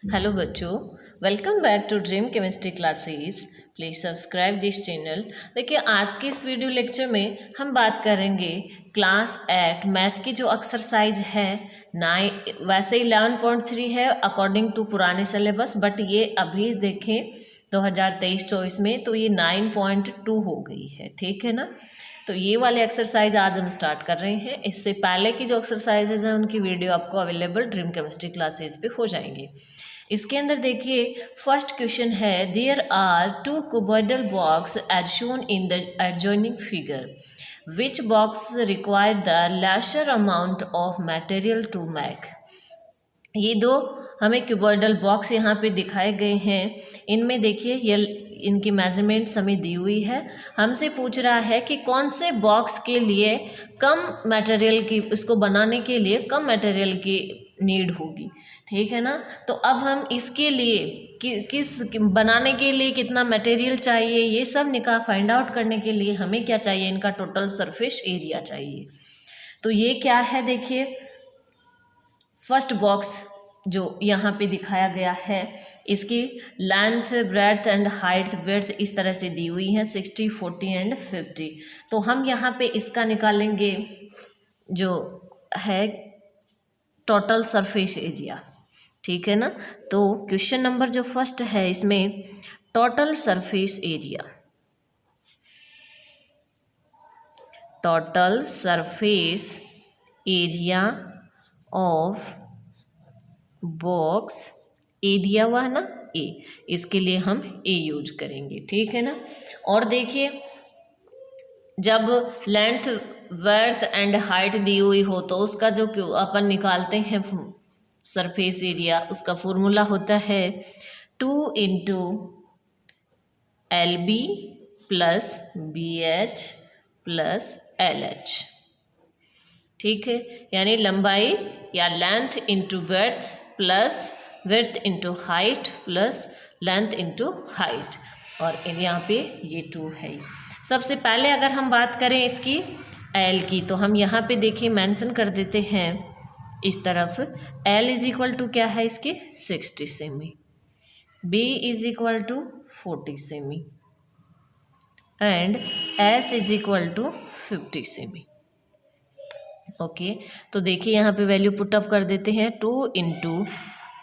Hello बच्चों, welcome back to dream chemistry classes. Please subscribe this channel. देखिए, आज के इस वीडियो लेक्चर में हम बात करेंगे क्लास 8 मैथ की जो एक्सरसाइज है 9। वैसे 11.3 है अकॉर्डिंग टू पुराने सिलेबस, बट ये अभी देखें 2023-24 में तो ये 9.2 हो गई है। ठीक है ना। तो ये वाले एक्सरसाइज आज हम स्टार्ट कर रहे हैं। इससे पहले की जो एक्सरसाइजेज हैं उनकी वीडियो आपको अवेलेबल ड्रीम केमिस्ट्री क्लासेस पे हो जाएंगे। इसके अंदर देखिए, फर्स्ट क्वेश्चन है, there are two cuboidal box as shown in the adjoining figure, which box require the lesser amount of material to make. ये दो हमें क्यूबॉइडल बॉक्स यहाँ पे दिखाए गए हैं। इनमें देखिए ये इनकी मेजरमेंट्स हमें दी हुई है। हमसे पूछ रहा है कि कौन से बॉक्स के लिए कम मटेरियल की, इसको बनाने के लिए कम मटेरियल की नीड होगी। ठीक है ना। तो अब हम इसके लिए किस बनाने के लिए कितना मटेरियल चाहिए, ये सब फाइंड आउट करने के लिए हमें क्या चाहिए, इनका टोटल सरफेस एरिया चाहिए। तो ये क्या है, देखिए फर्स्ट बॉक्स जो यहाँ पे दिखाया गया है, इसकी length, breadth and height, width इस तरह से दी हुई है 60, 40 एंड 50। तो हम यहाँ पे इसका निकालेंगे जो है टोटल सरफेस एरिया। ठीक है ना। तो क्वेश्चन नंबर जो फर्स्ट है इसमें total surface area, total surface area of box, A दिया हुआ है ना, ए, इसके लिए हम ए यूज करेंगे। ठीक है ना। और देखिए, जब लेंथ, वर्थ एंड हाइट दी हुई हो तो उसका जो अपन निकालते हैं सरफेस एरिया, उसका फॉर्मूला होता है 2 into LB plus BH plus LH। ठीक है, यानी लंबाई या length into breadth plus width into height plus length into height, और यहाँ पे ये 2 है। सबसे पहले अगर हम बात करें इसकी L की, तो हम यहाँ पे देखिए मेंशन कर देते हैं इस तरफ, L इज इक्वल टू क्या है इसके 60 cm, B is equal to 40 cm and S is equal to 50 cm. Okay, तो देखिए यहाँ पे वैल्यू पुटअप कर देते हैं 2 इंटू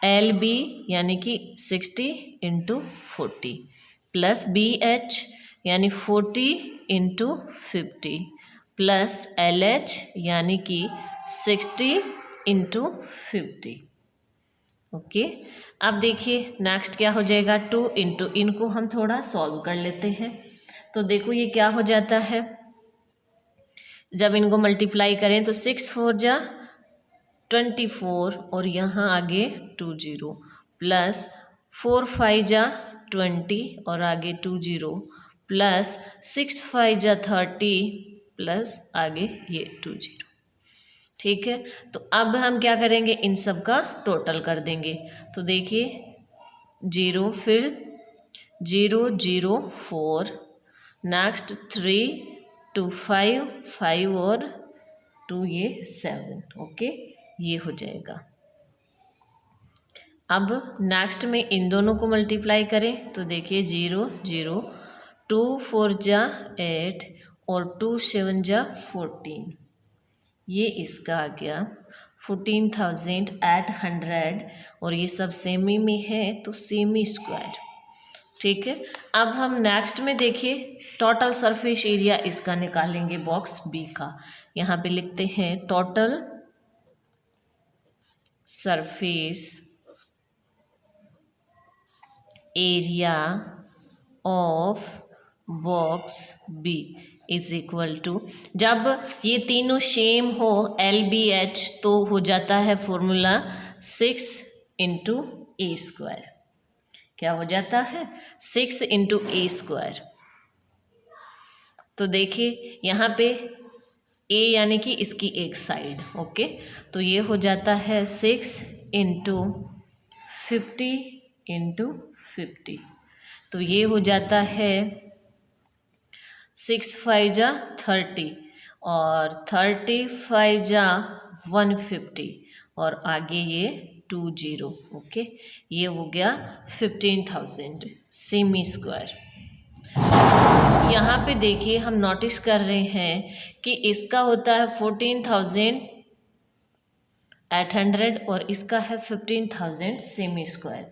LB यानी कि 60 इंटू 40 प्लस BH यानी 40 इंटू 50 प्लस LH यानी कि 60 इंटू 50। ओके, अब देखिए नेक्स्ट क्या हो जाएगा, 2 इंटू, इनको हम थोड़ा सॉल्व कर लेते हैं। तो देखो ये क्या हो जाता है, जब इनको मल्टीप्लाई करें तो 6 4 जा 24 और यहाँ आगे 20 प्लस 4 5 जा 20 और आगे 20 प्लस 6 5 जा 30 प्लस आगे ये 20। ठीक है, तो अब हम क्या करेंगे, इन सब का टोटल कर देंगे। तो देखिए 0, फिर 0 0 4, नेक्स्ट 3 2 5 5 और 2 ये 7। ओके, ये हो जाएगा। अब नेक्स्ट में इन दोनों को मल्टीप्लाई करें तो देखिए 0 0, 2 4 जा 8 और 2 7 जा 14, ये इसका आ गया 14,800 और ये सब सेमी में है तो सेमी स्क्वायर। ठीक है, अब हम नेक्स्ट में देखिए टोटल सरफेस एरिया इसका निकालेंगे बॉक्स बी का। यहाँ पे लिखते हैं total surface area of box B is equal to, जब ये तीनों सेम हो LBH तो हो जाता है फॉर्मूला 6 इंटू ए स्क्वायर। क्या हो जाता है, 6 इंटू ए स्क्वायर। तो देखिए यहाँ पे ए यानी कि इसकी एक साइड। ओके, तो ये हो जाता है 6 इंटू 50 इंटू 50, तो ये हो जाता है 6 5 जा 30 और 30 5 जा 150 और आगे ये 20। ओके, ये हो गया 15,000 सेमी स्क्वायर। यहाँ पे देखिए हम नोटिस कर रहे हैं कि इसका होता है 14,800 और इसका है 15,000 सेमी स्क्वायर।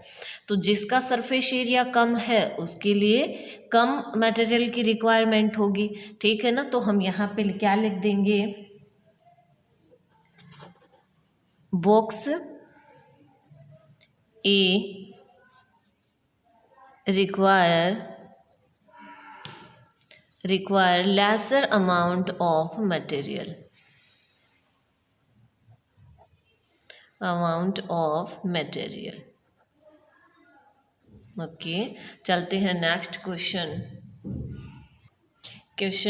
तो जिसका सरफेस एरिया कम है उसके लिए कम मटेरियल की रिक्वायरमेंट होगी, ठीक है ना। तो हम यहाँ पे क्या लिख देंगे, box A require lesser amount of material, okay. चलते हैं नेक्स्ट क्वेश्चन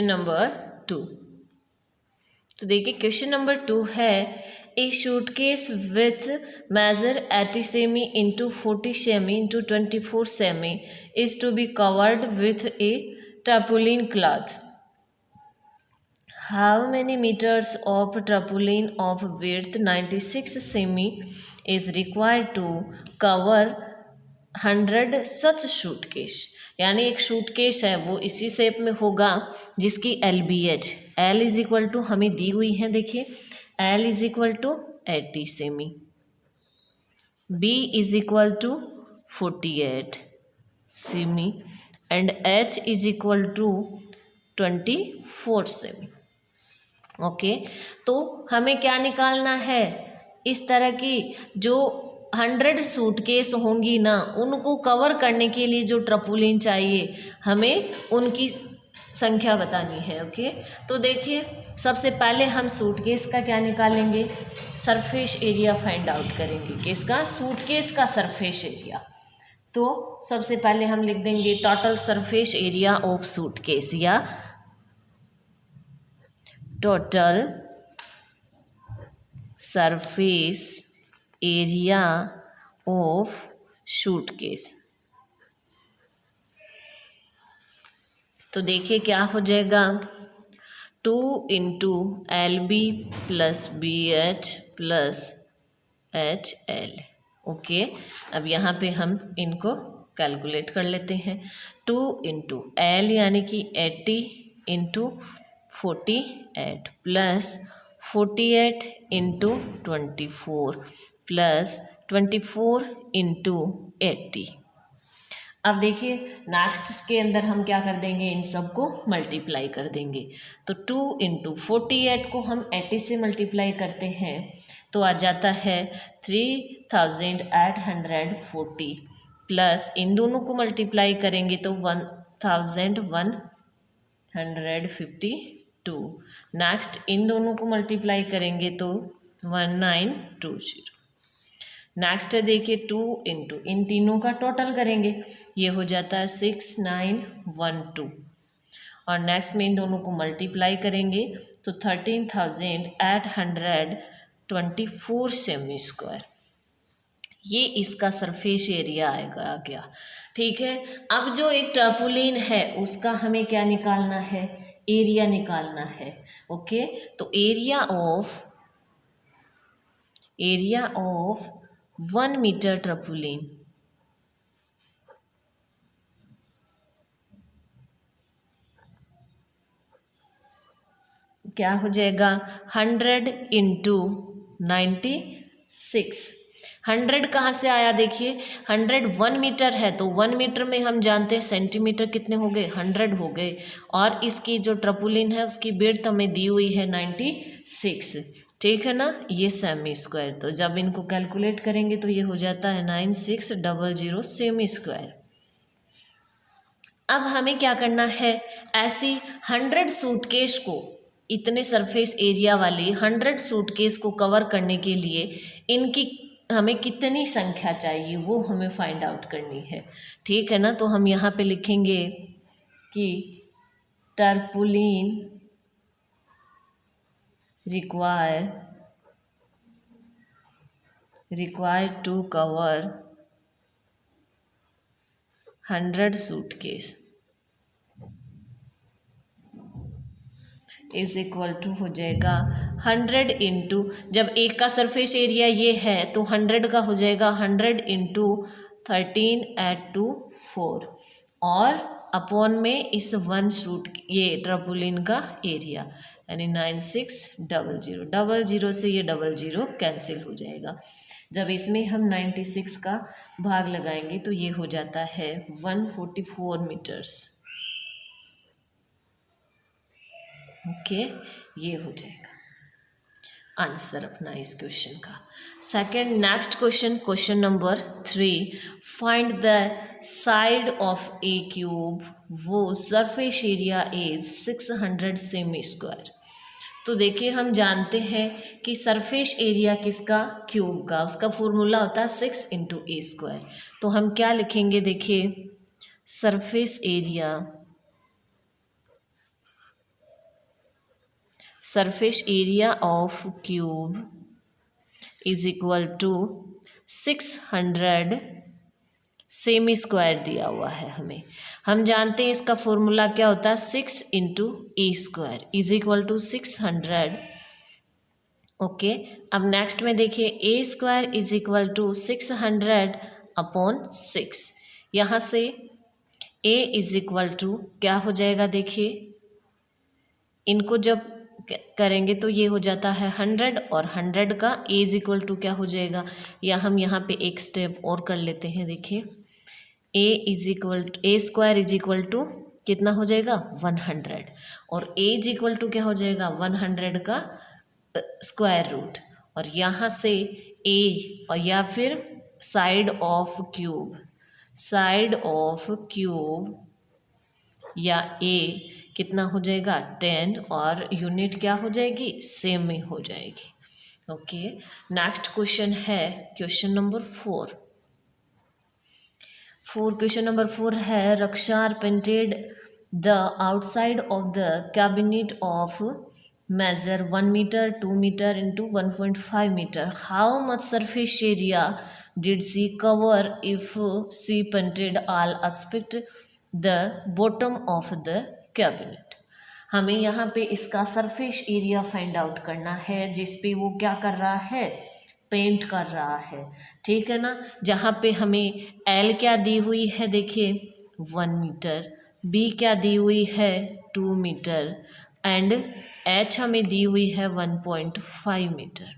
नंबर 2। तो देखिए क्वेश्चन नंबर 2 है, a suitcase with measure 80 cm into 40 cm into 24 cm is to be covered with a tarpaulin cloth. How many meters of tarpaulin of width 96 semi is required to cover 100 such suitcase? यानी एक suitcase है वो इसी shape में होगा जिसकी LBH L is equal to हमें दी हुई है, देखिए L is equal to 80 cm, B is equal to 48 cm and H is equal to 24 cm. Okay, तो हमें क्या निकालना है, इस तरह की जो 100 सूटकेस होंगी ना उनको कवर करने के लिए जो ट्रपुलिन चाहिए हमें उनकी संख्या बतानी है। ओके, तो देखिए सबसे पहले हम सूटकेस का क्या निकालेंगे, सरफेस एरिया फाइंड आउट करेंगे। किसका, सूटकेस का सरफेस एरिया। तो सबसे पहले हम लिख देंगे total surface area of suitcase या total surface area of suitcase. तो देखिए क्या हो जाएगा, 2 into LB plus BH plus HL। Okay, अब यहाँ पे हम इनको कैलकुलेट कर लेते हैं। 2 इंटू L यानी कि 80 into 48 plus 48 into 24 plus 24 into 80। अब देखिए नेक्स्ट के अंदर हम क्या कर देंगे, इन सबको मल्टीप्लाई कर देंगे। तो 2 इंटू 48 को हम 80 से मल्टीप्लाई करते हैं तो आ जाता है 3,840 प्लस इन दोनों को मल्टीप्लाई करेंगे तो 1,152। नेक्स्ट इन दोनों को मल्टीप्लाई करेंगे तो 1920। नेक्स्ट है देखिए 2 इंटू इन तीनों का टोटल करेंगे, ये हो जाता है 6912 और नेक्स्ट में इन दोनों को मल्टीप्लाई करेंगे तो 13,824 सेमी स्क्वायर, ये इसका सरफेस एरिया आएगा आ गया। ठीक है, अब जो एक टर्पुलिन है उसका हमें क्या निकालना है, एरिया निकालना है। ओके, तो एरिया ऑफ 1 मीटर टर्पुलिन क्या हो जाएगा, 100 इंटू 96। 100 कहाँ से आया, देखिए 100 1 मीटर है तो 1 मीटर में हम जानते हैं सेंटीमीटर कितने हो गए, 100 हो गए। और इसकी जो ट्रपुलिन है उसकी विड्थ हमें दी हुई है 96, ठीक है ना, ये सेमी स्क्वायर। तो जब इनको कैलकुलेट करेंगे तो ये हो जाता है 9600 सेमी स्क्वायर। अब हमें क्या करना है, ऐसी 100 सूटकेस को, इतने सरफेस एरिया वाली 100 सूटकेस को कवर करने के लिए इनकी हमें कितनी संख्या चाहिए वो हमें फाइंड आउट करनी है। ठीक है ना, तो हम यहाँ पे लिखेंगे कि tarpaulin required to cover 100 suitcase. Is equal to हो जाएगा 100 इंटू, जब एक का सरफेस एरिया ये है तो 100 का हो जाएगा 100 इंटू 13 ऐड टू 4 और अपॉन में इस वन सूट ये ट्रपुलिन का एरिया यानी 9600, 00 से ये 00 कैंसिल हो जाएगा। जब इसमें हम 96 का भाग लगाएंगे तो ये हो जाता है 144 मीटर्स। ओके, ये हो जाएगा आंसर अपना इस क्वेश्चन का। Second next question, question number 3, find the side of a cube वो surface area is 600 cm square. तो देखिए हम जानते हैं कि सरफेस एरिया किसका, क्यूब का, उसका फॉर्मूला होता है 6 इंटू ए स्क्वायर। तो हम क्या लिखेंगे, देखिए surface area of cube is equal to 600 cm square दिया हुआ है हमें। हम जानते हैं इसका फॉर्मूला क्या होता है 6 into A square is equal to 600। Okay, अब नेक्स्ट में देखिए A square is equal to 600 upon 6। यहाँ से ए इज इक्वल टू क्या हो जाएगा, देखिए इनको जब करेंगे तो ये हो जाता है 100 और 100 का ए इज इक्वल टू क्या हो जाएगा, या हम यहाँ पे एक स्टेप और कर लेते हैं। देखिए A square is equal to कितना हो जाएगा 100 और ए इज इक्वल टू क्या हो जाएगा 100 का स्क्वायर रूट, और यहाँ से ए और या फिर साइड ऑफ क्यूब या ए कितना हो जाएगा 10 और यूनिट क्या हो जाएगी सेम में हो जाएगी। ओके, नेक्स्ट क्वेश्चन है क्वेश्चन नंबर 4। क्वेश्चन नंबर 4 है Raksha painted the outside of the cabinet of measure 1 meter, 2 meter into 1.5 meter. How much surface area did she cover if she painted all except the bottom of the cabinet? हमें यहाँ पे इसका surface area find out करना है जिस पे वो क्या कर रहा है, पेंट कर रहा है। ठीक है ना, जहाँ पे हमें एल क्या दी हुई है, देखिए 1 मीटर, बी क्या दी हुई है 2 मीटर एंड एच हमें दी हुई है 1.5 मीटर।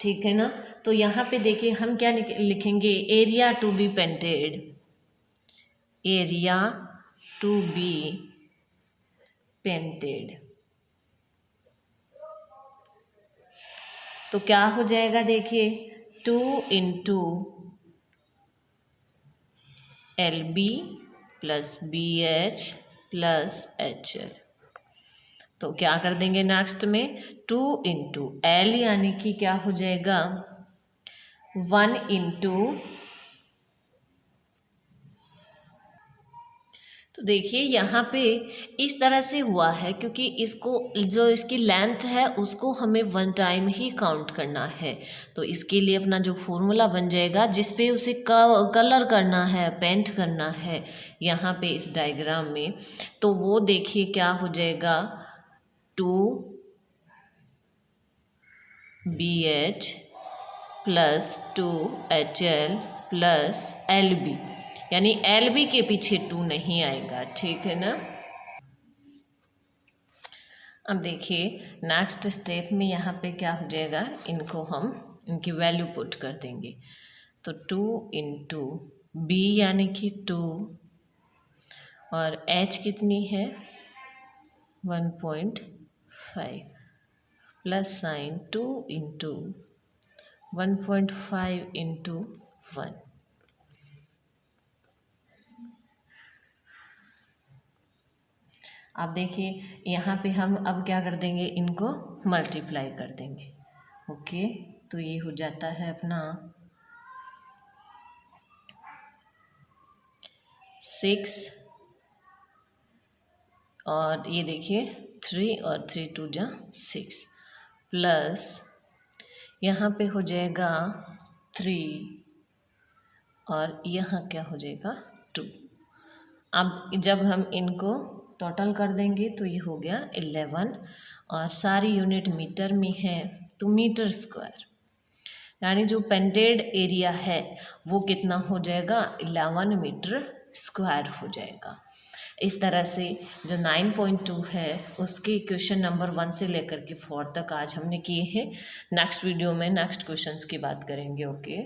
ठीक है ना, तो यहाँ पे देखिए हम क्या लिखेंगे, area to be painted, area to be painted. तो क्या हो जाएगा, देखिए 2 into L B plus B H plus H L. तो क्या कर देंगे नेक्स्ट में 2 इंटू एल यानी कि क्या हो जाएगा 1 इंटू, तो देखिए यहाँ पे इस तरह से हुआ है क्योंकि इसको जो इसकी लेंथ है उसको हमें 1 टाइम ही काउंट करना है। तो इसके लिए अपना जो फॉर्मूला बन जाएगा जिस पे उसे कलर करना है, पेंट करना है यहाँ पे इस डायग्राम में, तो वो देखिए क्या हो जाएगा 2BH plus 2HL plus LB, यानी LB के पीछे 2 नहीं आएगा। ठीक है ना, अब देखिए नेक्स्ट स्टेप में यहाँ पे क्या हो जाएगा, इनको हम इनकी वैल्यू पुट कर देंगे। तो 2 इंटू बी यानी कि 2 और H कितनी है 1.5 प्लस साइन 2 इंटू 1.5 इंटू 1। अब देखिए यहाँ पे हम अब क्या कर देंगे, इनको मल्टीप्लाई कर देंगे। ओके, तो ये हो जाता है अपना 6 और ये देखिए 3 और 3 2 जा 6 प्लस यहाँ पे हो जाएगा 3 और यहाँ क्या हो जाएगा 2। अब जब हम इनको टोटल कर देंगे तो ये हो गया 11 और सारी यूनिट मीटर में है तो मीटर स्क्वायर, यानी जो पेंटेड एरिया है वो कितना हो जाएगा 11 मीटर स्क्वायर हो जाएगा। इस तरह से जो 9.2 है उसके क्वेश्चन नंबर 1 से लेकर के 4 तक आज हमने किए हैं। नेक्स्ट वीडियो में नेक्स्ट क्वेश्चंस की बात करेंगे। ओके।